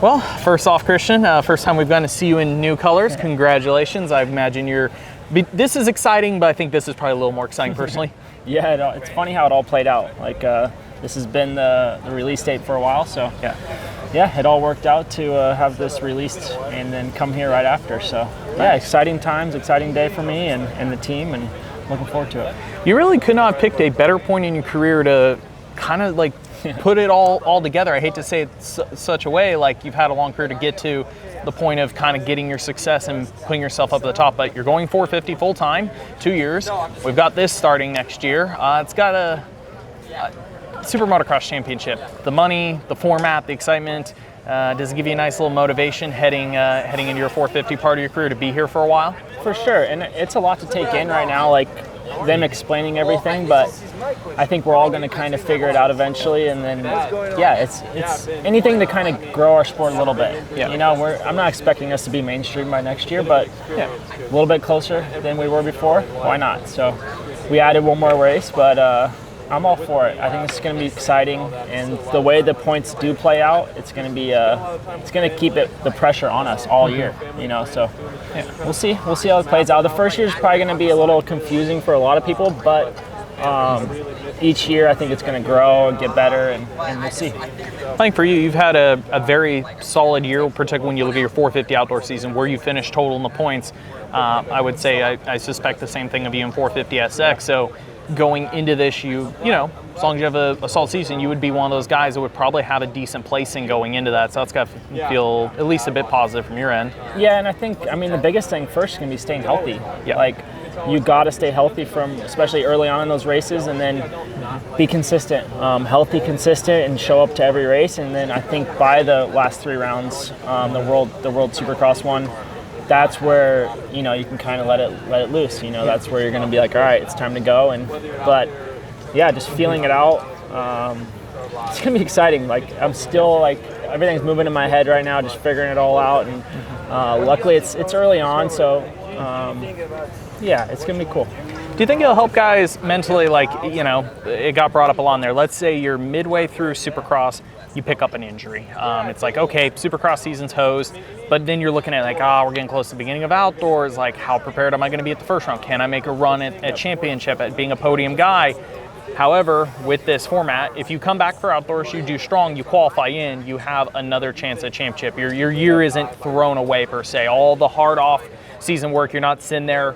Well, first off, Christian, first time we've gotten to see you in new colors. Congratulations. I imagine this is exciting, but I think this is probably a little more exciting personally. Yeah, it's funny how it all played out. Like, this has been the release date for a while, so yeah, it all worked out to have this released and then come here right after. So yeah, exciting times, exciting day for me and the team, and looking forward to it. You really could not have picked a better point in your career to kind of like put it all together. I hate to say it such a way, like you've had a long career to get to the point of kind of getting your success and putting yourself up at the top, but you're going 450 full time, 2 years. We've got this starting next year. It's got a SuperMotocross championship. The money, the format, the excitement, does it give you a nice little motivation heading into your 450 part of your career to be here for a while? For sure, and it's a lot to take in right now, like them explaining everything, but I think we're all going to kind of figure it out eventually, and then yeah, it's anything to kind of grow our sport a little bit. Yeah. You know, I'm not expecting us to be mainstream by next year, but a little bit closer than we were before. Why not? So we added one more race, but I'm all for it. I think it's going to be exciting, and the way the points do play out, it's going to be it's going to keep the pressure on us all year. You know, so we'll see how it plays out. The first year is probably going to be a little confusing for a lot of people, but each year I think it's going to grow and get better, and we'll see. I think for you, you've had a very solid year, particularly when you look at your 450 outdoor season, where you finished total in the points. I would say I suspect the same thing of you in 450 SX. So going into this, you know, as long as you have a solid season, you would be one of those guys that would probably have a decent placing going into that. So that's got to feel at least a bit positive from your end. Yeah, and I mean, the biggest thing first is going to be staying healthy. Yeah. Like, you got to stay healthy especially early on in those races, and then be consistent, healthy, consistent, and show up to every race. And then I think by the last 3 rounds, the World Supercross one, that's where, you know, you can kind of let it loose. You know, that's where you're going to be like, all right, it's time to go. But yeah, just feeling it out. It's going to be exciting. Like, I'm still like, everything's moving in my head right now, just figuring it all out. And luckily it's early on, so yeah, it's going to be cool. Do you think it'll help guys mentally, like, you know, it got brought up a lot in there. Let's say you're midway through Supercross, you pick up an injury. It's like, okay, Supercross season's hosed, but then you're looking at like, we're getting close to the beginning of outdoors. Like, how prepared am I going to be at the first round? Can I make a run at championship, at being a podium guy? However, with this format, if you come back for outdoors, you do strong, you qualify in, you have another chance at championship. Your year isn't thrown away per se. All the hard off season work, you're not sitting there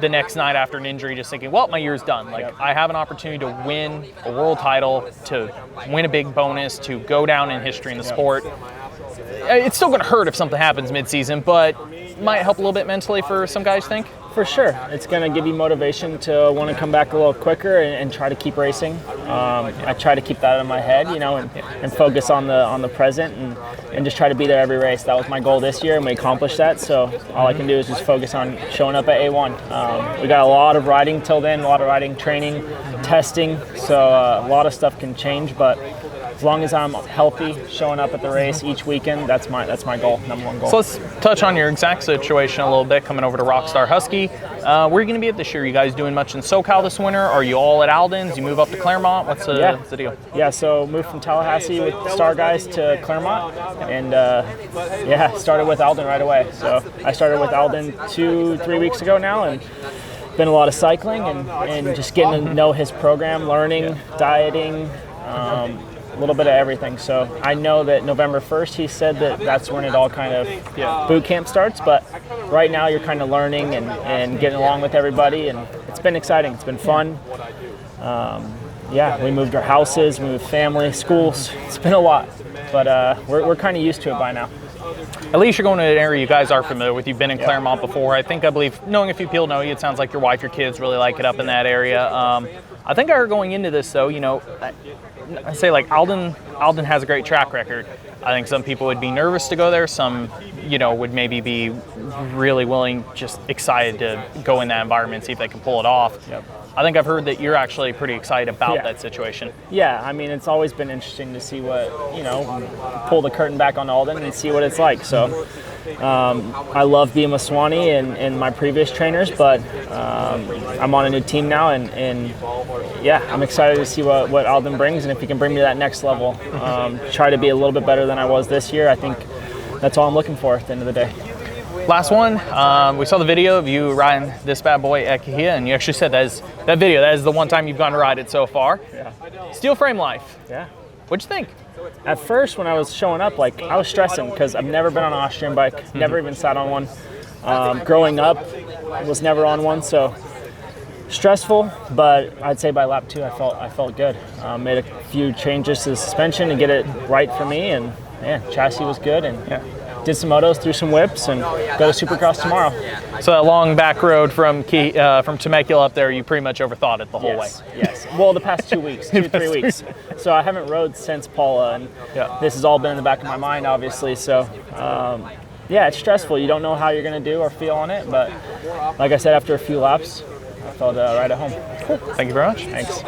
the next night after an injury just thinking, well, my year's done. Like, I have an opportunity to win a world title, to win a big bonus, to go down in history in the sport. It's still going to hurt if something happens mid-season, but it might help a little bit mentally for some guys, think? For sure. It's going to give you motivation to want to come back a little quicker and try to keep racing. I try to keep that in my head, you know, and focus on the present and just try to be there every race. That was my goal this year, and we accomplished that. So all I can do is just focus on showing up at A1. We got a lot of riding till then, a lot of riding training, testing. So a lot of stuff can change, but as long as I'm healthy, showing up at the race each weekend, that's my goal, number one goal. So let's touch on your exact situation a little bit, coming over to Rockstar Husky. Where are you going to be at this year? Are you guys doing much in SoCal this winter? Are you all at Aldon's? You move up to Claremont? What's the deal? Yeah, so moved from Tallahassee with the Star guys to Claremont, and started with Aldon right away. So I started with Aldon 2-3 weeks ago now, and been a lot of cycling and just getting to know his program, learning, dieting, a little bit of everything. So I know that November 1st, he said that's when it all kind of boot camp starts, but right now you're kind of learning and getting along with everybody, and it's been exciting. It's been fun. We moved our houses, we moved family, schools. It's been a lot, but we're kind of used to it by now. At least you're going to an area you guys are familiar with. You've been in Claremont before. I believe, knowing a few people know you, it sounds like your wife, your kids really like it up in that area. I think I heard going into this, though, you know, I say like Aldon has a great track record. I think some people would be nervous to go there. Some, you know, would maybe be really willing, just excited to go in that environment, see if they can pull it off. Yep. I think I've heard that you're actually pretty excited about that situation. Yeah, I mean, it's always been interesting to see what, you know, pull the curtain back on Aldon and see what it's like. So I love being with Swanee and my previous trainers, but I'm on a new team now, and I'm excited to see what Aldon brings, and if he can bring me to that next level. Try to be a little bit better than I was this year. I think that's all I'm looking for at the end of the day. Last one, we saw the video of you riding this bad boy at Kahia, and you actually said that is the one time you've gone to ride it so far. Yeah. Steel frame life. Yeah. What'd you think? At first, when I was showing up, like, I was stressing because I've never been on an Austrian bike, never even sat on one. Growing up, was never on one, so stressful. But I'd say by lap 2, I felt good. Made a few changes to the suspension to get it right for me, and yeah, chassis was good, and did some motos, threw some whips, and go to Supercross tomorrow. So that long back road from Temecula up there, you pretty much overthought it the whole way. Yes. Well, the past 2 weeks, 3 weeks. So I haven't rode since Paula, and this has all been in the back of my mind, obviously. So yeah, it's stressful. You don't know how you're going to do or feel on it, but like I said, after a few laps, I felt right at home. Cool. Thank you very much. Thanks.